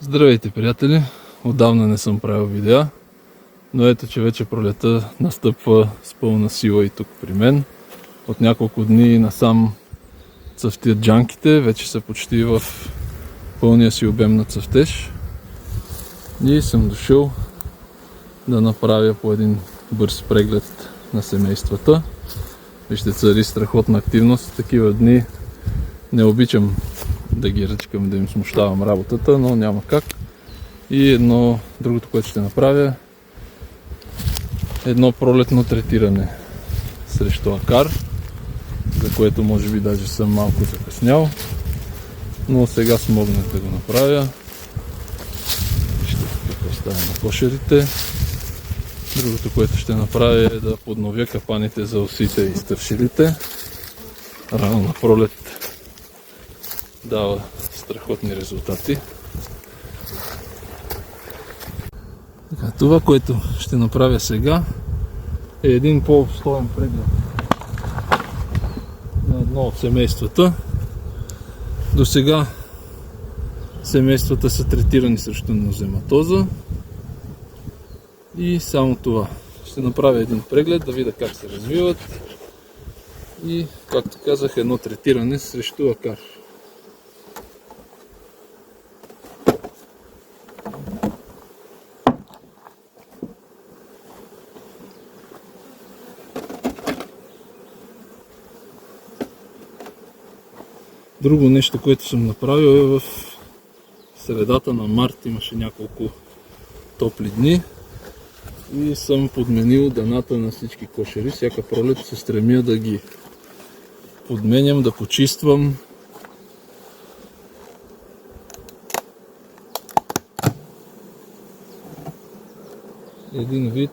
Здравейте, приятели! Отдавна не съм правил видеа, но ето, че вече пролета настъпва с пълна сила и тук при мен. От няколко дни насам цъфтят джанките, вече са почти в пълния си обем на цъфтеж. И съм дошъл да направя по един бърз преглед на семействата. Вижте, цари страхотна активност. Такива дни не обичам да ги ръчкам, да им смущавам работата, но няма как. И другото, което ще направя, едно пролетно третиране срещу акар, за което може би даже съм малко закъснял, но сега смогнах да го направя. Ще какво става на кошерите. Другото, което ще направя, е да подновя капаните за осите и стършилите. Рано на пролет дава страхотни резултати. Така, това, което ще направя сега, е един по-обстоен преглед на едно от семействата. До сега семействата са третирани срещу нозематоза и само това. Ще направя един преглед, да видя как се развиват и, както казах, едно третиране срещу акар. Друго нещо, което съм направил, е в средата на март, имаше няколко топли дни и съм подменил дъната на всички кошери. Всяка пролет се стремя да ги подменям, да почиствам. Един вид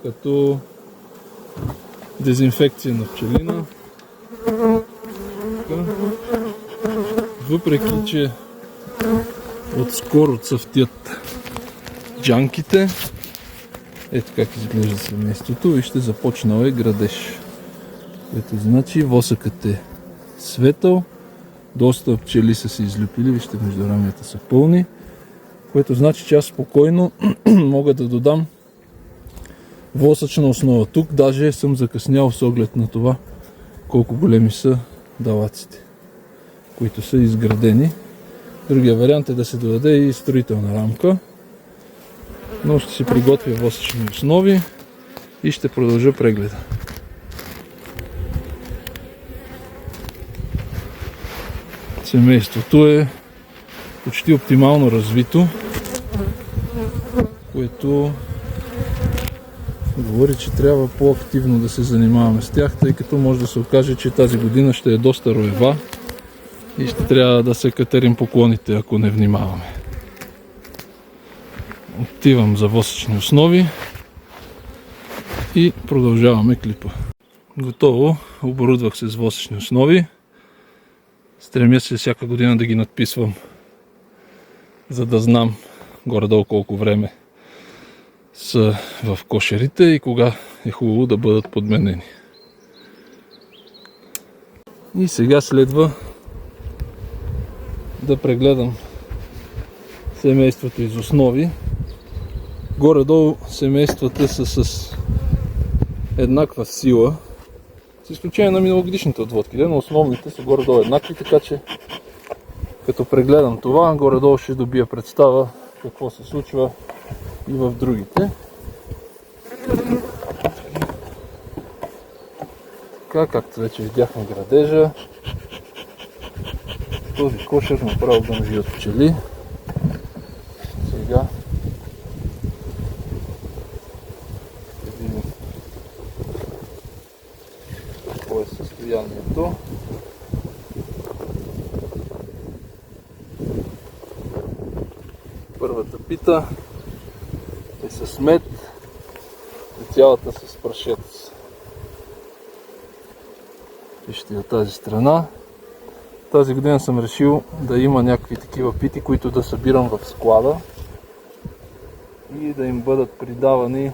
като дезинфекция на пчелина. Въпреки че отскоро цъфтят джанките, ето как изглежда семейството и ще започнал е градеж. Ето, значи восъкът е светъл, доста пчели са се излюпили, вижте, междурамията са пълни, което значи, че аз спокойно мога да додам восъчна основа. Тук даже съм закъснял с оглед на това колко големи са далаците, които са изградени. Другия вариант е да се додаде и строителна рамка, но ще си приготвя восъчни основи и ще продължа прегледа. Семейството е почти оптимално развито, което говори, че трябва по-активно да се занимаваме с тях, тъй като може да се окаже, че тази година ще е доста роева и ще трябва да се катерим поклоните, ако не внимаваме. Отивам за восъчни основи и продължаваме клипа. Готово, оборудвах се с восъчни основи. Стремя се всяка година да ги надписвам, за да знам горе-долу колко време са в кошерите и кога е хубаво да бъдат подменени. И сега следва да прегледам семейството из основи. Горе-долу семействата са с еднаква сила, с изключение на миналогодишните отводки, но основните са горе-долу еднакви, така че като прегледам това, горе-долу ще добия представа какво се случва и в другите. Така, както вече видяхме градежа, този кошер направо гъмжи от пчели. Сега ще видим какво е състоянието. Първата пита е с мед и цялата с прашец. Вижте от тази страна. Тази година съм решил да има някакви такива пити, които да събирам в склада и да им бъдат придавани в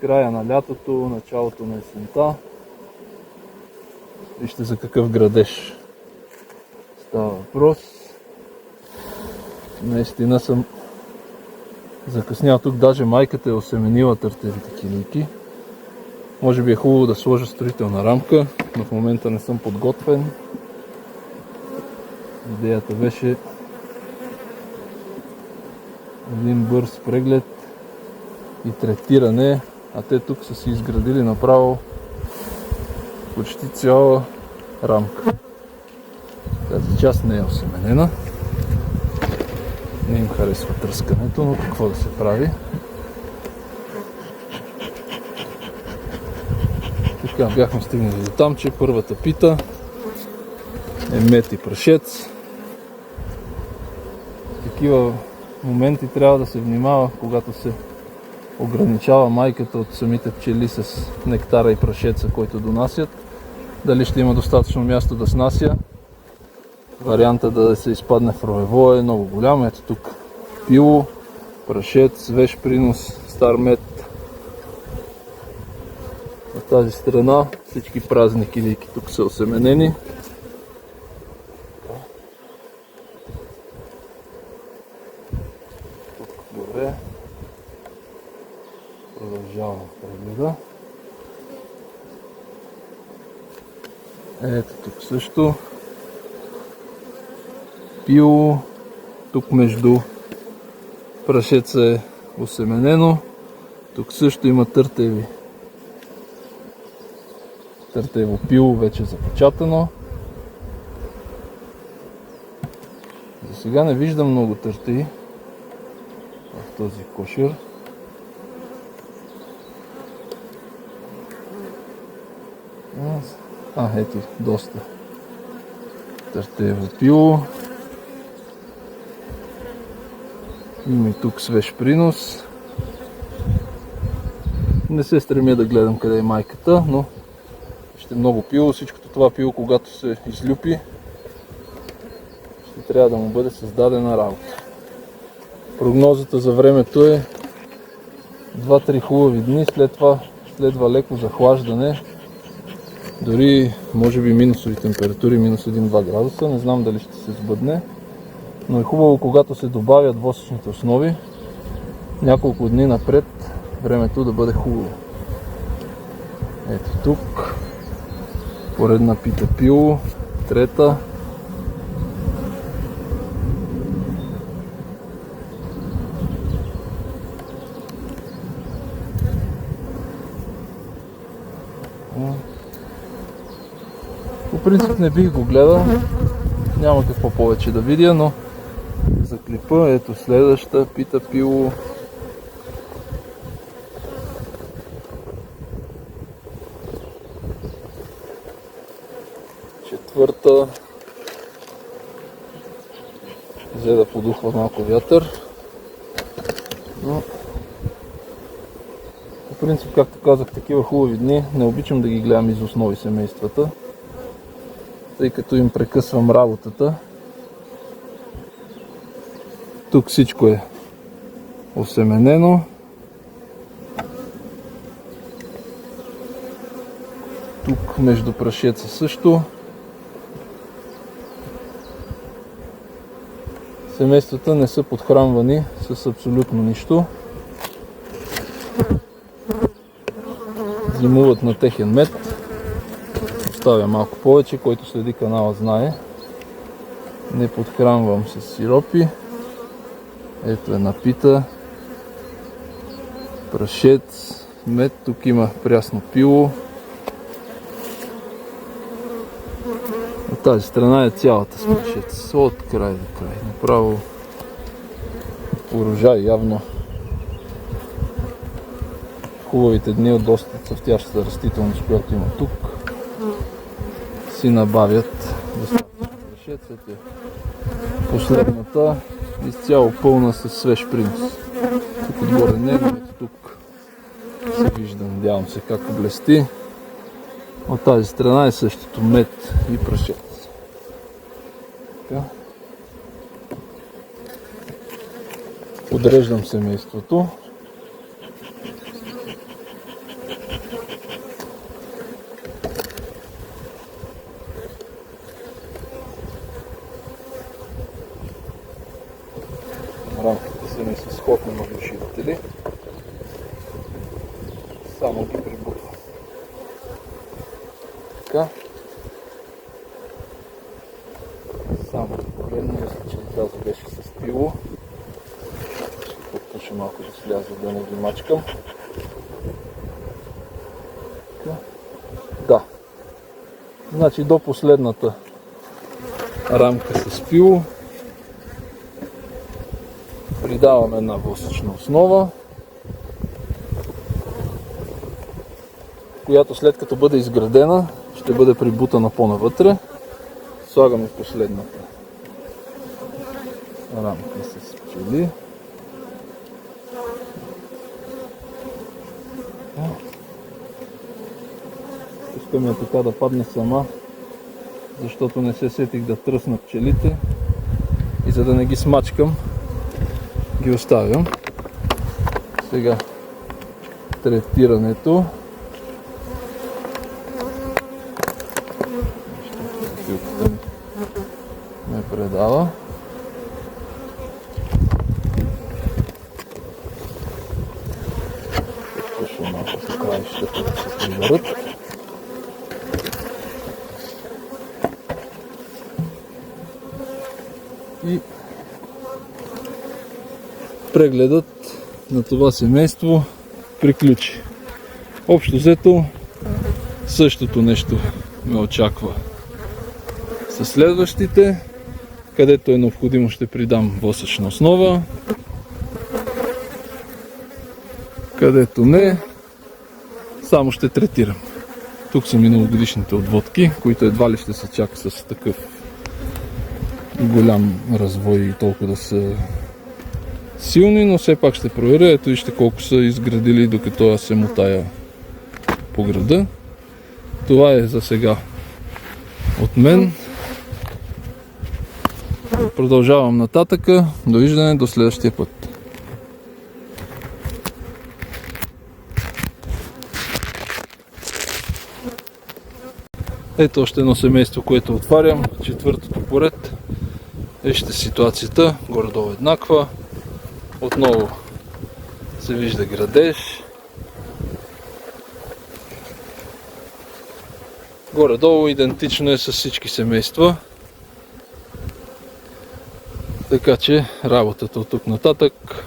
края на лятото, началото на есента. Вижте за какъв градеж става въпрос. Наистина съм закъснял тук, даже майката е осеменила търтевите килийки. Може би е хубаво да сложа строителна рамка, но в момента не съм подготвен. Идеята беше един бърз преглед и третиране, а те тук са си изградили направо почти цяла рамка. Тази част не е осеменена. Не им харесва тръскането, но какво да се прави? Така, бяхме стигнали до там, че първата пита е мед и прашец. В такива моменти трябва да се внимава, когато се ограничава майката от самите пчели с нектара и прашеца, който донасят. Дали ще има достатъчно място да снася. Варианта да се изпадне в роево е много голям. Ето тук пило, прашец, свеж принос, стар мед. На тази страна всички празни килийки тук са осеменени. Тук горе. Продължаваме прегледа. Ето тук също. Пило. Тук между прашеца е осеменено. Тук също има търтево пило, вече е запечатано. За сега не виждам много търтеи в този кошер. Ето, доста търтево пило. Има и тук свеж принос. Не се стремя да гледам къде е майката, но ще много пило. Всичкото това пило, когато се излюпи, ще трябва да му бъде създадена работа. Прогнозата за времето е 2-3 хубави дни, след това следва леко захлаждане. Дори може би минусови температури, минус 1-2 градуса. Не знам дали ще се сбъдне. Но е хубаво, когато се добавят двосъчните основи, няколко дни напред времето да бъде хубаво. Ето тук. Поредна пита пило. Трета. По принцип не бих го гледал. Няма какво повече да видя, но за клипа, ето следваща пита пило. Четвърта. Взе да подухва малко вятър. Но по принцип, както казах, такива хубави дни не обичам да ги гледам из основи семействата, тъй като им прекъсвам работата. Тук всичко е осеменено. Тук между прашеца също. Семействата не са подхранвани с абсолютно нищо. Зимуват на техен мед. Оставя малко повече, който следи канала знае. Не подхранвам с сиропи. Ето една пита. Прашец, мед. Тук има прясно пило. От тази страна е цялата с прашец. От край до край. Направо урожай явно. Хубавите дни от доста цъфтящата растителност, която има тук, си набавят достатъчно прашец. Ето е последната, изцяло пълна с свеж принос. Тук отгоре него, ето тук се вижда, надявам се как блести. От тази страна е същото мед и прашец. Така. Подреждам семейството. Само ги прибутвам. Така. Само да погледна, мисля, че тази беше с пило. Ще подпуша малко да сляза, да не ги мачкам. Така. Да. Значи до последната рамка с пило придаваме една восъчна основа, която след като бъде изградена, ще бъде прибутана по-навътре. Слагаме последната рамка с пчели. Искам я така да падне сама, защото не се сетих да тръсна пчелите и за да не ги смачкам, ги оставям. Сега третирането. Ме предава. Пуша малко с краищата да се приберат. И прегледът на това семейство приключи. Общо взето същото нещо ме очаква със следващите, където е необходимо ще придам восъчна основа, където не, само ще третирам. Тук са миналогодишните отводки, които едва ли ще се чака с такъв голям развой и толкова да са силни, но все пак ще проверя. Ето вижте колко са изградили, докато аз се мотая по града. Това е за сега от мен. Продължавам нататъка. Довиждане до следващия път. Ето още едно семейство, което отварям. Четвъртото поред. Вижте ситуацията. Горе-долу еднаква. Отново се вижда градеж. Горе-долу идентично е с всички семейства. Така че работата от тук нататък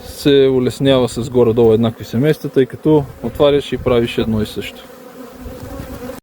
се улеснява с горе-долу еднакви семейства, тъй като отваряш и правиш едно и също.